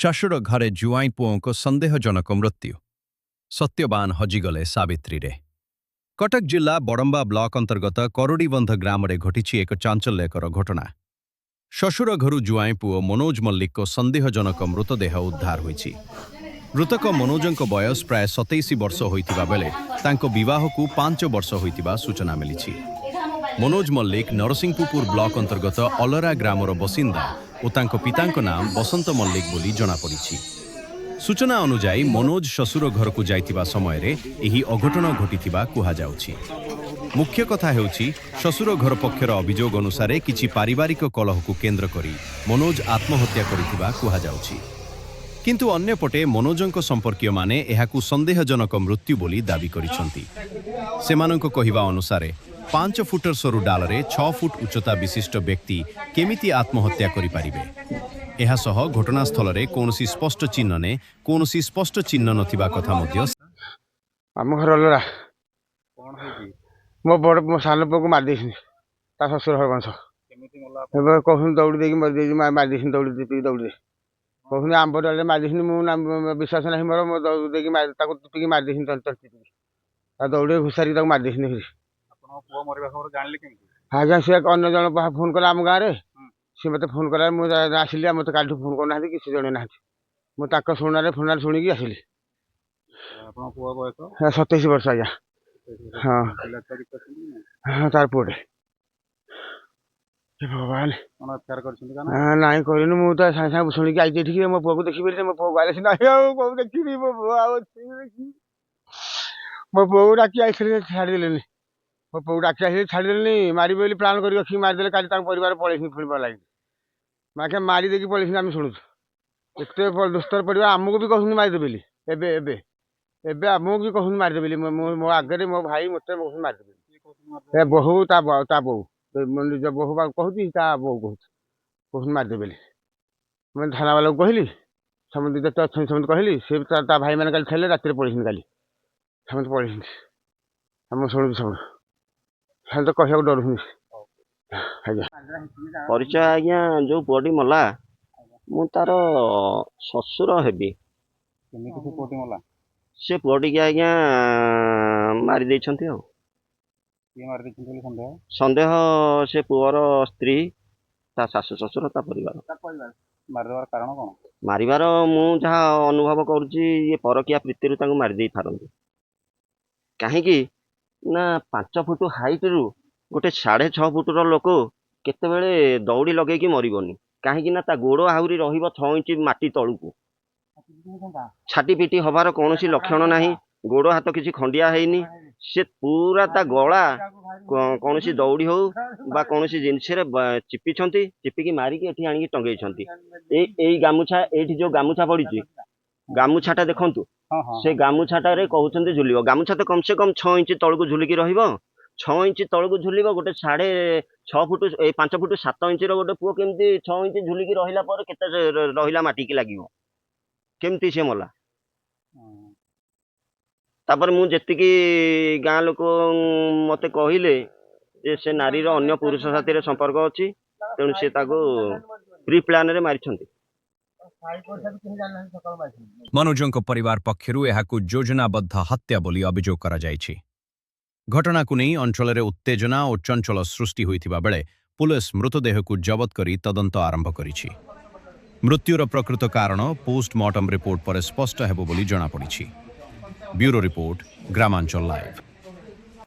ଶ୍ୱଶୁର ଘରେ ଜୁଆଇଁ ପୁଅଙ୍କ ସନ୍ଦେହଜନକ ମୃତ୍ୟୁ। ସତ୍ୟବାନ ହଜିଗଲେ ସାବିତ୍ରୀରେ। କଟକ ଜିଲ୍ଲା ବଡ଼ମ୍ବା ବ୍ଲକ ଅନ୍ତର୍ଗତ କରୁଡ଼ିବନ୍ଧ ଗ୍ରାମରେ ଘଟିଛି ଏକ ଚାଞ୍ଚଲ୍ୟକର ଘଟଣା। ଶ୍ୱଶୁର ଘରୁ ଜୁଆଇଁ ପୁଅ ମନୋଜ ମଲ୍ଲିକଙ୍କ ସନ୍ଦେହଜନକ ମୃତଦେହ ଉଦ୍ଧାର ହୋଇଛି। ମୃତକ ମନୋଜଙ୍କ ବୟସ ପ୍ରାୟ 27 ବର୍ଷ ହୋଇଥିବା ବେଳେ ତାଙ୍କ ବିବାହକୁ 5 ବର୍ଷ ହୋଇଥିବା ସୂଚନା ମିଳିଛି। ମନୋଜ ମଲ୍ଲିକ ନରସିଂହପୁର ବ୍ଲକ ଅନ୍ତର୍ଗତ ଅଲରା ଗ୍ରାମର ବସିନ୍ଦା ଓ ତାଙ୍କ ପିତାଙ୍କ ନାମ ବସନ୍ତ ମଲ୍ଲିକ ବୋଲି ଜଣାପଡ଼ିଛି। ସୂଚନା ଅନୁଯାୟୀ ମନୋଜ ଶ୍ୱଶୁର ଘରକୁ ଯାଇଥିବା ସମୟରେ ଏହି ଅଘଟଣ ଘଟିଥିବା କୁହାଯାଉଛି। ମୁଖ୍ୟ କଥା ହେଉଛି ଶ୍ୱଶୁର ଘର ପକ୍ଷର ଅଭିଯୋଗ ଅନୁସାରେ କିଛି ପାରିବାରିକ କଳହକୁ କେନ୍ଦ୍ର କରି ମନୋଜ ଆତ୍ମହତ୍ୟା କରିଥିବା କୁହାଯାଉଛି। କିନ୍ତୁ ଅନ୍ୟପଟେ ମନୋଜଙ୍କ ସମ୍ପର୍କୀୟମାନେ ଏହାକୁ ସନ୍ଦେହଜନକ ମୃତ୍ୟୁ ବୋଲି ଦାବି କରିଛନ୍ତି। ସେମାନଙ୍କ କହିବା ଅନୁସାରେ 5 ଫୁଟର ସରୁ ଡାଲରେ 6 ଫୁଟ ଉଚ୍ଚତା ବିଶିଷ୍ଟ ବ୍ୟକ୍ତି କେମିତି ଆତ୍ମହତ୍ୟା କରିପାରିବେ? ଏହାସହ ଘଟଣାସ୍ଥଳରେ କୌଣସି ସ୍ପଷ୍ଟ ଚିହ୍ନ ନଥିବା କଥା ମଧ୍ୟ। ଆମ ଘର ଅଲରା ମୋ ସାନ ପୁଅକୁ ମାରି ଦେଇଛନ୍ତି। ତା ଶ୍ୱଶୁର ଘର ବଂଶ ଏବେ କହୁଛନ୍ତି ଦୌଡ଼ି ଦେଇକି ମରିଯାଇଛି, ମାରି ଦେଇଛନ୍ତି ଦୌଡ଼ିରେ କହୁଛନ୍ତି ଆମ୍ବ ଡାଳରେ ମାରି ଦେଇଛନ୍ତି। ମୁଁ ବିଶ୍ୱାସ ନାହିଁ ମୋର, ମୁଁ ଦୌଡ଼ି ଦେଇକି ତାକୁ ଟିପିକି ମାରି ଦେଇଛନ୍ତି। ତା ଦୌଡ଼ିରେ ଘୁଷାରିକି ତାକୁ ମାରି ଦେଇଛନ୍ତି। ଆଜ୍ଞା ସେ ଅନ୍ୟ ଜଣ ଫୋନ୍ କଲା ଆମ ଗାଁରେ, ସିଏ ମୋତେ ଫୋନ୍ କଲା, ମୁଁ ଆସିଲି। ମୋତେ କାଲିଠୁ ଫୋନ୍ କରୁନାହାନ୍ତି, କିଛି ଜଣେଇ ନାହାନ୍ତି। ମୁଁ ତାଙ୍କ ଫୋନରେ ଶୁଣିକି ଆସିଲି। 27 ବର୍ଷ ଆଜ୍ଞା। ହଁ ହଁ ତାର ପୁଅଟେ। ଭଗବାନ ନାଇଁ କହିଲୁନି, ମୁଁ ତ ସାଙ୍ଗେ ସାଙ୍ଗେ ଶୁଣିକି ଆଇଛି ଏଠିକି। ମୋ ପୁଅକୁ ଦେଖିବି, ମୋ ପୁଅକୁ ଆଇଲେ ସିନା ଆଉ ପୁଅକୁ ଦେଖିବି। ମୋ ପୁଅ ଆଉ ମୋ ପୁଅକୁ ଡାକି ଆସିଥିଲି, ଛାଡ଼ିଦେଲେନି। ମୋ ପୁଅକୁ ଡାକି ଆସିଲି, ଛାଡ଼ିଦେଲେନି। ମାରିବି ବୋଲି ପ୍ଲାନ୍ କରି ରଖିକି ମାରିଦେଲେ। କାଲି ତାଙ୍କ ପରିବାର ପଳେଇଛନ୍ତି, ପୁଣି ଲାଗି ମାକେ ମାରି ଦେଇକି ପଳେଇଛନ୍ତି। ଆମେ ଶୁଣୁଛୁ ଏତେ ଦୁସ୍ତର ପରିବାର, ଆମକୁ ବି କହୁଛନ୍ତି ମାରିଦେବେ ବୋଲି। ଏବେ ଆମକୁ ବି କହୁଛନ୍ତି ମାରିଦେବେ ବୋଲି। ମୋ ଆଗରେ ମୋ ଭାଇ ମୋତେ କହୁଛନ୍ତି ମାରିଦେବେ। ଏ ବୋହୂ ତା ବୋଉ, ନିଜ ବୋହୂ କହୁଛି, ତା ବୋଉ କହୁଛନ୍ତି ମାରିଦେବେ ବୋଲି। ମୁଁ ଥାନାବାଲାକୁ କହିଲି, ସମସ୍ତେ ଯେତେ ଅଛନ୍ତି ସମସ୍ତେ କହିଲି। ସେ ତା ଭାଇମାନେ କାଲି ଥିଲେ, ରାତିରେ ପଳେଇଛନ୍ତି। କାଲି ସମସ୍ତେ ପଳେଇଛନ୍ତି। ଆମେ ଶୁଣୁଛୁ ସବୁ, ଖାଲି ତ କହିବାକୁ ଡରୁଛନ୍ତି। ଆଜ୍ଞା ପରିଚୟ ଆଜ୍ଞା, ଯୋଉ ପୁଅଟି ମଲା ମୁଁ ତାର ଶ୍ୱଶୁର ହେବି। ସେ ପୁଅଟିକି ଆଜ୍ଞା ମାରି ଦେଇଛନ୍ତି। ଆଉ ସନ୍ଦେହ ସେ ପୁଅର ସ୍ତ୍ରୀ, ତା ଶାଶୁ ଶ୍ୱଶୁର, ତା ପରିବାର। ମାରିବାର ମୁଁ ଯାହା ଅନୁଭବ କରୁଛି, ଇଏ ପରକୀୟା ପ୍ରୀତିରୁ ତାଙ୍କୁ ମାରି ଦେଇପାରନ୍ତି। କାହିଁକି ନା 5 ଫୁଟ ହାଇଟରୁ ଗୋଟେ 6.5 ଫୁଟର ଲୋକ କେତେବେଳେ ଦୌଡ଼ି ଲଗେଇକି ମରିବନି? କାହିଁକି ନା ତା ଗୋଡ଼ ଆହୁରି ରହିବ 6 ଇଞ୍ଚ ମାଟି ତଳକୁ। ଛାଟି ପିଟି ହବାର କୌଣସି ଲକ୍ଷଣ ନାହିଁ। ଗୋଡ଼ ହାତ କିଛି ଖଣ୍ଡିଆ ହେଇନି। ସେ ପୁରା ତା ଗଳା କୌଣସି ଦୌଡ଼ି ହଉ ବା କୌଣସି ଜିନିଷରେ ଚିପିଛନ୍ତି, ଚିପିକି ମାରିକି ଏଠି ଆଣିକି ଟଙ୍ଗେଇଛନ୍ତି। ଏଇ ଗାମୁଛା, ଏଇଠି ଯୋଉ ଗାମୁଛା ପଡ଼ିଛି, ଗାମୁଛାଟା ଦେଖନ୍ତୁ। ସେ ଗାମୁଛାଟାରେ କହୁଛନ୍ତି ଝୁଲିବ। ଗାମୁଛା ତ କମ୍ ସେ କମ୍ 6 ଇଞ୍ଚ ତଳକୁ ଝୁଲିକି ରହିବ। 6 ଇଞ୍ଚ ତଳକୁ ଝୁଲିବ। ଗୋଟେ 6.5 ଫୁଟ, 5 ଫୁଟ 7 ଇଞ୍ଚର ଗୋଟେ ପୁଅ କେମିତି 6 ଇଞ୍ଚ ଝୁଲିକି ରହିଲା ପରେ କେତେ ରହିଲା ମାଟିକି ଲାଗିବ? କେମିତି ସେ ମଲା? ତାପରେ ମୁଁ ଯେତିକି ଗାଁ ଲୋକ ମୋତେ କହିଲେ ଯେ ସେ ନାରୀର ଅନ୍ୟ ପୁରୁଷ ସାଥିରେ ସମ୍ପର୍କ ଅଛି, ତେଣୁ ସେ ତାକୁ ପ୍ରି ପ୍ଲାନରେ ମାରିଛନ୍ତି। ମନୋଜଙ୍କ ପରିବାର ପକ୍ଷରୁ ଏହାକୁ ଯୋଜନାବଦ୍ଧ ହତ୍ୟା ବୋଲି ଅଭିଯୋଗ କରାଯାଇଛି। ଘଟଣାକୁ ନେଇ ଅଞ୍ଚଳରେ ଉତ୍ତେଜନା ଓ ଚଞ୍ଚଳ ସୃଷ୍ଟି ହୋଇଥିବା ବେଳେ ପୁଲିସ ମୃତଦେହକୁ ଜବତ କରି ତଦନ୍ତ ଆରମ୍ଭ କରିଛି। ମୃତ୍ୟୁର ପ୍ରକୃତ କାରଣ ପୋଷ୍ଟମର୍ଟମ ରିପୋର୍ଟ ପରେ ସ୍ପଷ୍ଟ ହେବ ବୋଲି ଜଣାପଡ଼ିଛି। ବ୍ୟୁରୋ ରିପୋର୍ଟ, ଗ୍ରାମାଞ୍ଚଳ ଲାଇଭ୍।